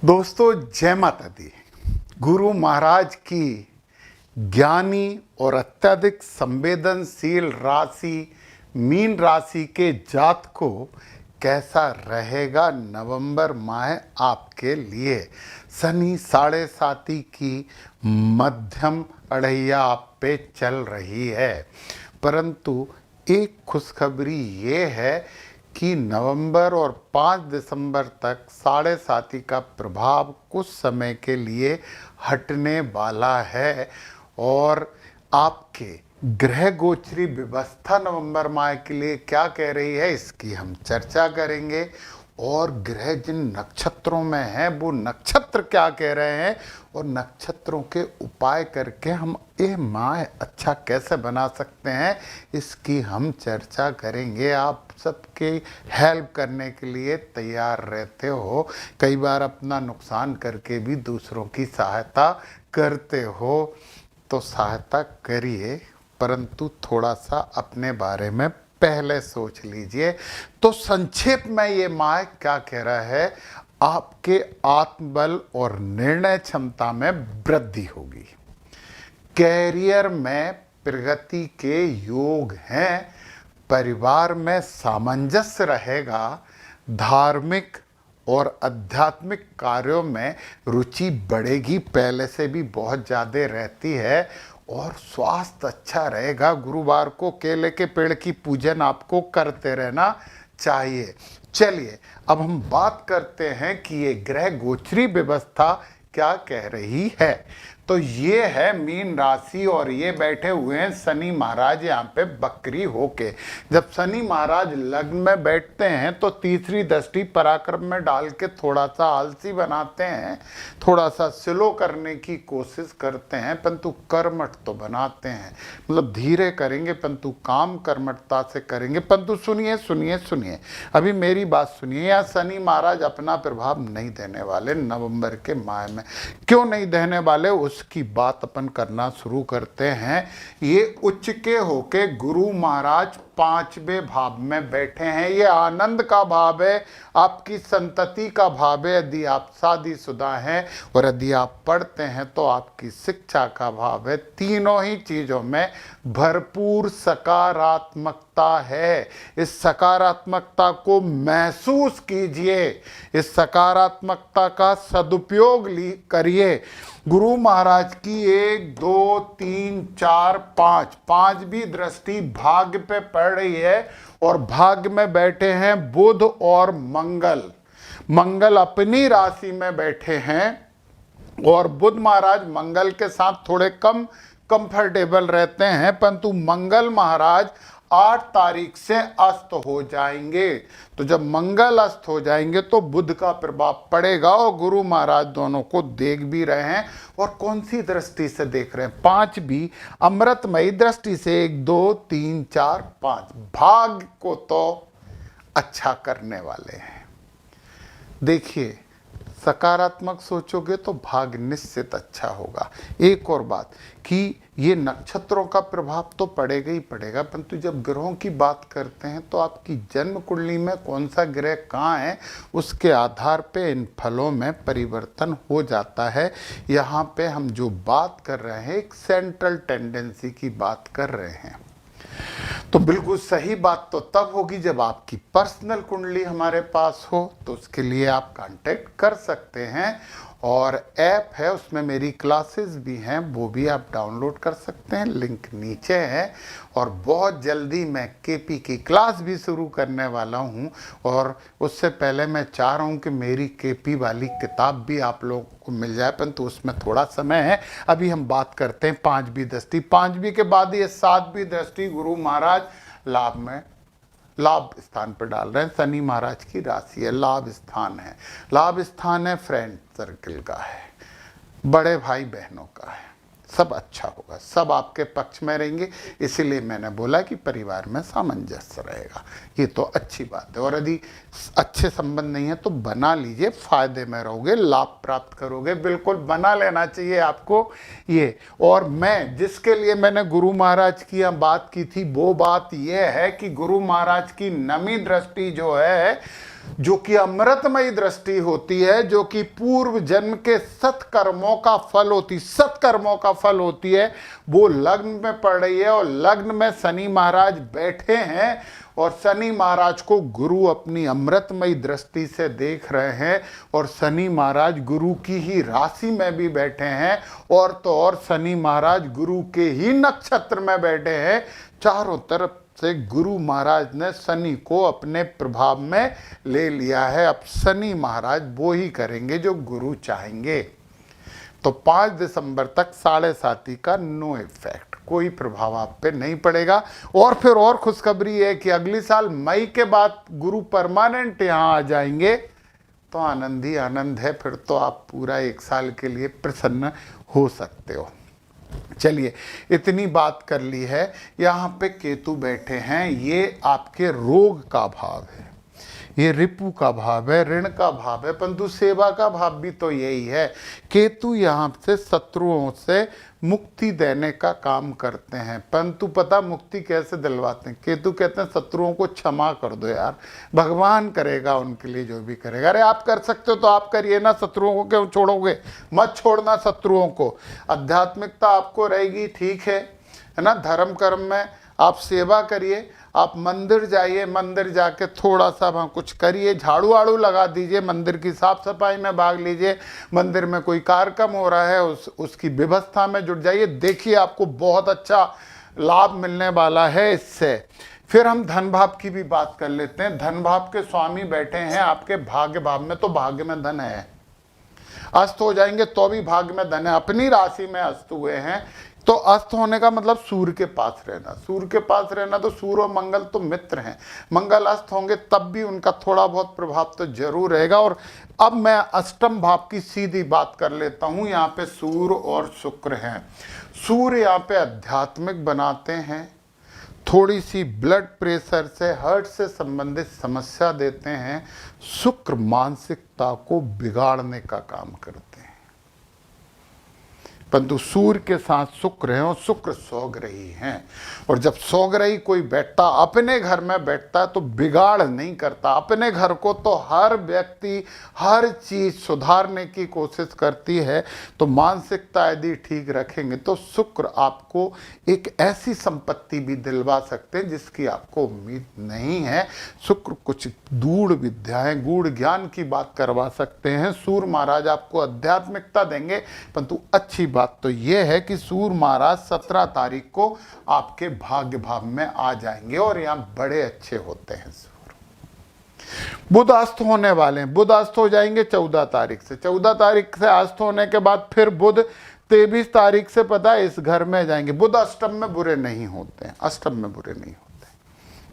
दोस्तों जय माता दी। गुरु महाराज की ज्ञानी और अत्यधिक संवेदनशील राशि मीन राशि के जात को कैसा रहेगा नवंबर माह आपके लिए। शनि 7.5 की मध्यम अढ़ैया आप पे चल रही है, परंतु एक खुशखबरी ये है कि नवंबर और 5 दिसंबर तक 7.5 का प्रभाव कुछ समय के लिए हटने वाला है और आपके ग्रह गोचरी व्यवस्था नवंबर माह के लिए क्या कह रही है इसकी हम चर्चा करेंगे। और ग्रह जिन नक्षत्रों में हैं वो नक्षत्र क्या कह रहे हैं और नक्षत्रों के उपाय करके हम ये माह अच्छा कैसे बना सकते हैं इसकी हम चर्चा करेंगे। आप सबके हेल्प करने के लिए तैयार रहते हो, कई बार अपना नुकसान करके भी दूसरों की सहायता करते हो, तो सहायता करिए परंतु थोड़ा सा अपने बारे में पहले सोच लीजिए। तो संक्षेप में ये माह क्या कह रहा है, आपके आत्मबल और निर्णय क्षमता में वृद्धि होगी, कैरियर में प्रगति के योग हैं, परिवार में सामंजस्य रहेगा, धार्मिक और आध्यात्मिक कार्यों में रुचि बढ़ेगी, पहले से भी बहुत ज़्यादा रहती है, और स्वास्थ्य अच्छा रहेगा। गुरुवार को केले के पेड़ की पूजन आपको करते रहना चाहिए। चलिए अब हम बात करते हैं कि ये ग्रह गोचरी व्यवस्था क्या कह रही है। तो ये है मीन राशि और ये बैठे हुए हैं शनि महाराज यहाँ पे बकरी होके। जब शनि महाराज लग्न में बैठते हैं तो तीसरी दृष्टि पराक्रम में डाल के थोड़ा सा आलसी बनाते हैं, थोड़ा सा स्लो करने की कोशिश करते हैं, परंतु कर्मठ तो बनाते हैं, मतलब धीरे करेंगे परंतु काम कर्मठता से करेंगे। परंतु सुनिए सुनिए सुनिए, अभी मेरी बात सुनिए। यहाँ शनि महाराज अपना प्रभाव नहीं देने वाले नवंबर के माह में। क्यों नहीं देने वाले उसकी बात अपन करना शुरू करते हैं। ये उच्च के होके गुरु महाराज 5वें भाव में बैठे हैं। ये आनंद का भाव है, आपकी संतति का भाव है। यदि आप शादीशुदा हैं और यदि आप पढ़ते हैं तो आपकी शिक्षा का भाव है। तीनों ही चीज़ों में भरपूर सकारात्मकता है। इस सकारात्मकता को महसूस कीजिए, इस सकारात्मकता का सदुपयोग करिए। गुरु महाराज की 1 2 3 4 5 5वीं दृष्टि भाग्य पे पड़ रही है और भाग्य में बैठे हैं बुध और मंगल। मंगल अपनी राशि में बैठे हैं और बुध महाराज मंगल के साथ थोड़े कम कंफर्टेबल रहते हैं, परंतु मंगल महाराज 8 तारीख से अस्त हो जाएंगे। तो जब मंगल अस्त हो जाएंगे तो बुध का प्रभाव पड़ेगा और गुरु महाराज दोनों को देख भी रहे हैं। और कौन सी दृष्टि से देख रहे हैं? 5वीं अमृतमयी दृष्टि से। 1 2 3 4 5 भाग्य को तो अच्छा करने वाले हैं। देखिए सकारात्मक सोचोगे तो भाग्य निश्चित अच्छा होगा। एक और बात कि ये नक्षत्रों का प्रभाव तो पड़ेगा ही पड़ेगा, परंतु जब ग्रहों की बात करते हैं तो आपकी जन्म कुंडली में कौन सा ग्रह कहाँ है उसके आधार पे इन फलों में परिवर्तन हो जाता है। यहाँ पे हम जो बात कर रहे हैं एक सेंट्रल टेंडेंसी की बात कर रहे हैं। तो बिल्कुल सही बात तो तब होगी जब आपकी पर्सनल कुंडली हमारे पास हो, तो उसके लिए आप कांटेक्ट कर सकते हैं। और ऐप है उसमें मेरी क्लासेस भी हैं, वो भी आप डाउनलोड कर सकते हैं, लिंक नीचे है। और बहुत जल्दी मैं केपी की क्लास भी शुरू करने वाला हूं और उससे पहले मैं चाह रहा हूं कि मेरी केपी वाली किताब भी आप लोगों को मिल जाए, परंतु उसमें थोड़ा समय है। अभी हम बात करते हैं 5वीं दृष्टि। 5वीं के बाद ये 7वीं दृष्टि गुरु महाराज लाभ स्थान पर डाल रहे हैं। शनि महाराज की राशि है, लाभ स्थान है। लाभ स्थान है फ्रेंड सर्किल का है, बड़े भाई बहनों का है, सब अच्छा होगा, सब आपके पक्ष में रहेंगे। इसीलिए मैंने बोला कि परिवार में सामंजस्य रहेगा, ये तो अच्छी बात है। और यदि अच्छे संबंध नहीं है तो बना लीजिए, फायदे में रहोगे, लाभ प्राप्त करोगे। बिल्कुल बना लेना चाहिए आपको ये। और मैं जिसके लिए मैंने गुरु महाराज की यहाँ बात की थी वो बात ये है कि गुरु महाराज की नवी दृष्टि जो है जो कि अमृतमयी दृष्टि होती है, जो कि पूर्व जन्म के सत्कर्मों का फल होती है, वो लग्न में पड़ रही है। और लग्न में शनि महाराज बैठे हैं और शनि महाराज को गुरु अपनी अमृतमयी दृष्टि से देख रहे हैं। और शनि महाराज गुरु की ही राशि में भी बैठे हैं, और तो और शनि महाराज गुरु के ही नक्षत्र में बैठे हैं। चारों तरफ से गुरु महाराज ने शनि को अपने प्रभाव में ले लिया है। अब शनि महाराज वो ही करेंगे जो गुरु चाहेंगे। तो 5 दिसंबर तक 7.5 का नो इफेक्ट, कोई प्रभाव आप पे नहीं पड़ेगा। और फिर और खुशखबरी है कि अगली साल मई के बाद गुरु परमानेंट यहाँ आ जाएंगे, तो आनंद ही आनंद है। फिर तो आप पूरा 1 साल के लिए प्रसन्न हो सकते हो। चलिए, इतनी बात कर ली है। यहाँ पे केतु बैठे हैं, ये आपके रोग का भाव है, ये रिपु का भाव है, ऋण का भाव है, परंतु सेवा का भाव भी तो यही है। केतु यहाँ से शत्रुओं से मुक्ति देने का काम करते हैं। परंतु पता मुक्ति कैसे दिलवाते हैं? केतु कहते हैं शत्रुओं को क्षमा कर दो यार, भगवान करेगा उनके लिए जो भी करेगा। अरे आप कर सकते हो तो आप करिए ना, शत्रुओं को क्यों छोड़ोगे? मत छोड़ना शत्रुओं को। आध्यात्मिकता आपको रहेगी, ठीक है ना। धर्म कर्म में आप सेवा करिए, आप मंदिर जाइए, मंदिर जाके थोड़ा सा वहाँ कुछ करिए, झाड़ू वाड़ू लगा दीजिए, मंदिर की साफ सफाई में भाग लीजिए, मंदिर में कोई कार्यक्रम हो रहा है उसकी व्यवस्था में जुट जाइए। देखिए आपको बहुत अच्छा लाभ मिलने वाला है इससे। फिर हम धन भाव की भी बात कर लेते हैं। धन भाव के स्वामी बैठे हैं आपके भाग्य भाव में, तो भाग्य में धन है। अस्त हो जाएंगे तो भी भाग्य में धन है। अपनी राशि में अस्त हुए हैं, तो अस्त होने का मतलब सूर्य के पास रहना। सूर्य के पास रहना तो सूर्य और मंगल तो मित्र हैं। मंगल अस्त होंगे तब भी उनका थोड़ा बहुत प्रभाव तो जरूर रहेगा। और अब मैं अष्टम भाव की सीधी बात कर लेता हूं। यहाँ पे सूर्य और शुक्र हैं। सूर्य यहाँ पे आध्यात्मिक बनाते हैं, थोड़ी सी ब्लड प्रेशर से, हार्ट से संबंधित समस्या देते हैं। शुक्र मानसिकता को बिगाड़ने का काम करते हैं। परंतु सूर्य के साथ शुक्र है और शुक्र सौग्रही हैं। और जब सौग्रही कोई बैठता, अपने घर में बैठता है, तो बिगाड़ नहीं करता। अपने घर को तो हर व्यक्ति हर चीज सुधारने की कोशिश करती है। तो मानसिकता यदि ठीक रखेंगे तो शुक्र आपको एक ऐसी संपत्ति भी दिलवा सकते हैं जिसकी आपको उम्मीद नहीं है। शुक्र कुछ गूढ़ विद्याएं, गूढ़ ज्ञान की बात करवा सकते हैं। सूर्य महाराज आपको आध्यात्मिकता देंगे। परंतु अच्छी बात तो यह है कि सूर्य महाराज 17 तारीख को आपके भाग्य भाव में आ जाएंगे और यहां बड़े अच्छे होते हैं। सूर्य बुध अस्त होने वाले हैं। बुध अस्त हो जाएंगे 14 तारीख से। 14 तारीख से अस्त होने के बाद फिर बुध 23 तारीख से पता है इस घर में जाएंगे। बुध अष्टम में बुरे नहीं होते हैं, अष्टम में बुरे नहीं होते,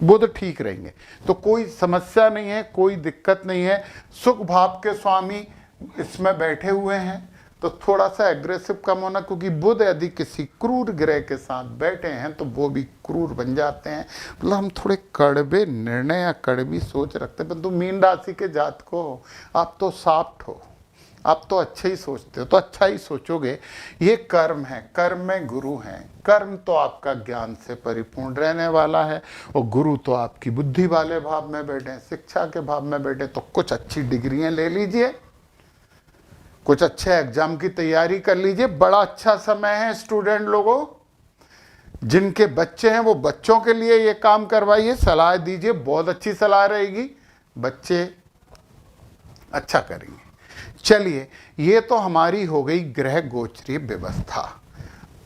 बुध ठीक रहेंगे। तो कोई समस्या नहीं है, कोई दिक्कत नहीं है। सुख भाव के स्वामी इसमें बैठे हुए हैं, तो थोड़ा सा एग्रेसिव कम होना, क्योंकि बुध यदि किसी क्रूर ग्रह के साथ बैठे हैं तो वो भी क्रूर बन जाते हैं। मतलब हम थोड़े कड़वे निर्णय या कड़वी सोच रखते हैं। परंतु मीन राशि के जातक हो, आप तो सॉफ्ट हो, आप तो अच्छे ही सोचते हो, तो अच्छा ही सोचोगे। ये कर्म है, कर्म में गुरु हैं। कर्म तो आपका ज्ञान से परिपूर्ण रहने वाला है, और गुरु तो आपकी बुद्धि वाले भाव में बैठे, शिक्षा के भाव में बैठे। तो कुछ अच्छी डिग्रियां ले लीजिए, कुछ अच्छे एग्जाम की तैयारी कर लीजिए। बड़ा अच्छा समय है स्टूडेंट लोगों। जिनके बच्चे हैं वो बच्चों के लिए ये काम करवाइए, सलाह दीजिए, बहुत अच्छी सलाह रहेगी, बच्चे अच्छा करेंगे। चलिए, ये तो हमारी हो गई ग्रह गोचरीय व्यवस्था।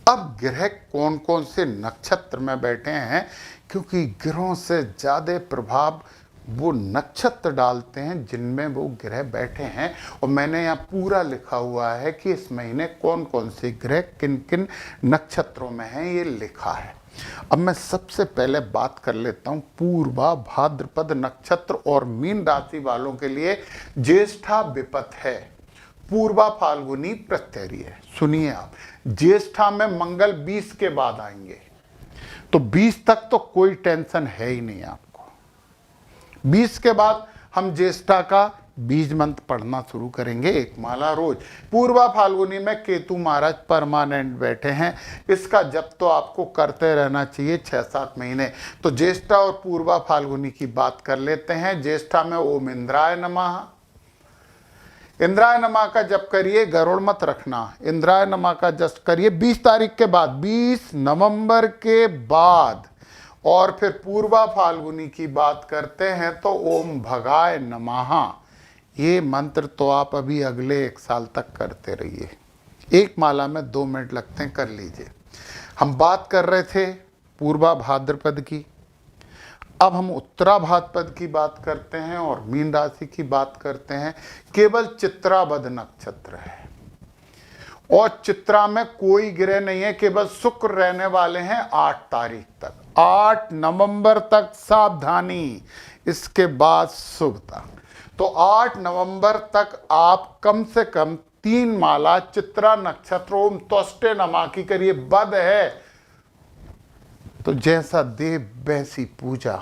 अब ग्रह कौन कौन से नक्षत्र में बैठे हैं, क्योंकि ग्रहों से ज्यादा प्रभाव वो नक्षत्र डालते हैं जिनमें वो ग्रह बैठे हैं। और मैंने यहाँ पूरा लिखा हुआ है कि इस महीने कौन कौन से ग्रह किन किन नक्षत्रों में हैं, ये लिखा है। अब मैं सबसे पहले बात कर लेता हूँ पूर्वा भाद्रपद नक्षत्र और मीन राशि वालों के लिए ज्येष्ठा विपत है, पूर्वा फाल्गुनी प्रत्यय है। सुनिए आप, ज्येष्ठा में मंगल 20 के बाद आएंगे, तो 20 तक तो कोई टेंशन है ही नहीं आपको। 20 के बाद हम ज्येष्ठा का बीज मंत्र पढ़ना शुरू करेंगे, एक माला रोज। पूर्वा फाल्गुनी में केतु महाराज परमानेंट बैठे हैं, इसका जप तो आपको करते रहना चाहिए 6-7 महीने। तो ज्येष्ठा और पूर्वा फाल्गुनी की बात कर लेते हैं। ज्येष्ठा में ओम इंद्राय नमः, इंद्राय नमः का जप करिए, गरुड़ मत रखना। इंद्राय नमः का जप करिए 20 तारीख के बाद, 20 नवंबर के बाद। और फिर पूर्वा फाल्गुनी की बात करते हैं तो ओम भगाय नमः। ये मंत्र तो आप अभी अगले 1 साल तक करते रहिए, एक माला में 2 मिनट लगते हैं, कर लीजिए। हम बात कर रहे थे पूर्वा भाद्रपद की, अब हम उत्तरा भाद्रपद की बात करते हैं और मीन राशि की बात करते हैं। केवल चित्राबद नक्षत्र है और चित्रा में कोई ग्रह नहीं है, केवल शुक्र रहने वाले हैं 8 तारीख तक। 8 नवंबर तक सावधानी, इसके बाद शुभता। तो 8 नवंबर तक आप कम से कम 3 माला चित्रा नक्षत्र ओम त्वष्टे नमः की करिए। बद है तो जैसा देव वैसी पूजा,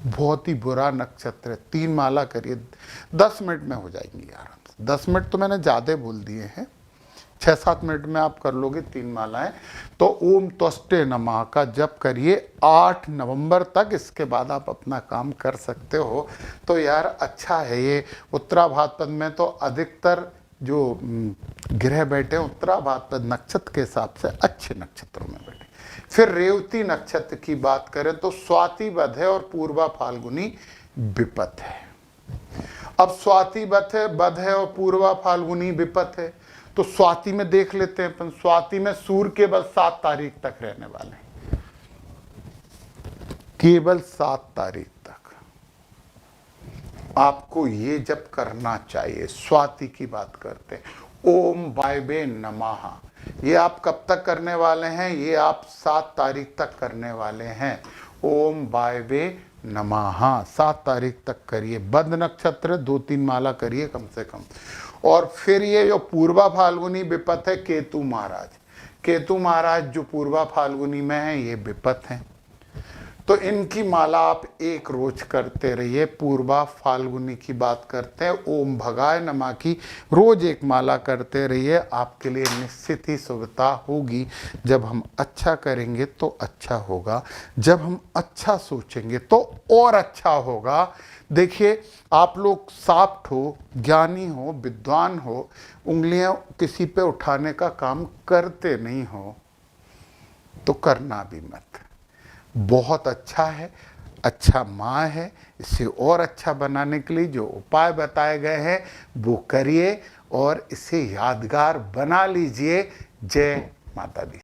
बहुत ही बुरा नक्षत्र है, 3 माला करिए, 10 मिनट में हो जाएंगी आराम से। 10 मिनट तो मैंने ज़्यादा बोल दिए हैं, 6-7 मिनट में आप कर लोगे 3 मालाएं। तो ओम त्वष्टे नमः का जप करिए 8 नवंबर तक, इसके बाद आप अपना काम कर सकते हो। तो यार अच्छा है ये। उत्तरा भाद्रपद में तो अधिकतर जो ग्रह बैठे हैं उत्तरा भाद्रपद नक्षत्र के हिसाब से अच्छे नक्षत्रों में बैठे। फिर रेवती नक्षत्र की बात करें तो स्वाति वध है और पूर्वा फाल्गुनी विपत है। अब स्वाति वध है और पूर्वा फाल्गुनी विपत है, तो स्वाति में देख लेते हैं अपन। स्वाति में सूर्य केवल 7 तारीख तक रहने वाले हैं, केवल 7 तारीख तक आपको ये जप करना चाहिए। स्वाति की बात करते हैं, ओम वायवे नमः। ये आप कब तक करने वाले हैं? ये आप 7 तारीख तक करने वाले हैं। ओम वायवे नमः 7 तारीख तक करिए। बद नक्षत्र 2-3 माला करिए कम से कम। और फिर ये जो पूर्वा फाल्गुनी विपत है, केतु महाराज, केतु महाराज जो पूर्वा फाल्गुनी में है ये विपत हैं, तो इनकी माला आप एक रोज करते रहिए। पूर्वा फाल्गुनी की बात करते हैं, ओम भगाय नमः की रोज एक माला करते रहिए, आपके लिए निश्चित ही शुभता होगी। जब हम अच्छा करेंगे तो अच्छा होगा, जब हम अच्छा सोचेंगे तो और अच्छा होगा। देखिए आप लोग साफ्ट हो, ज्ञानी हो, विद्वान हो, उंगलियां किसी पे उठाने का काम करते नहीं हो तो करना भी मत। बहुत अच्छा है, अच्छा माँ है, इसे और अच्छा बनाने के लिए जो उपाय बताए गए हैं वो करिए और इसे यादगार बना लीजिए। जय माता दी।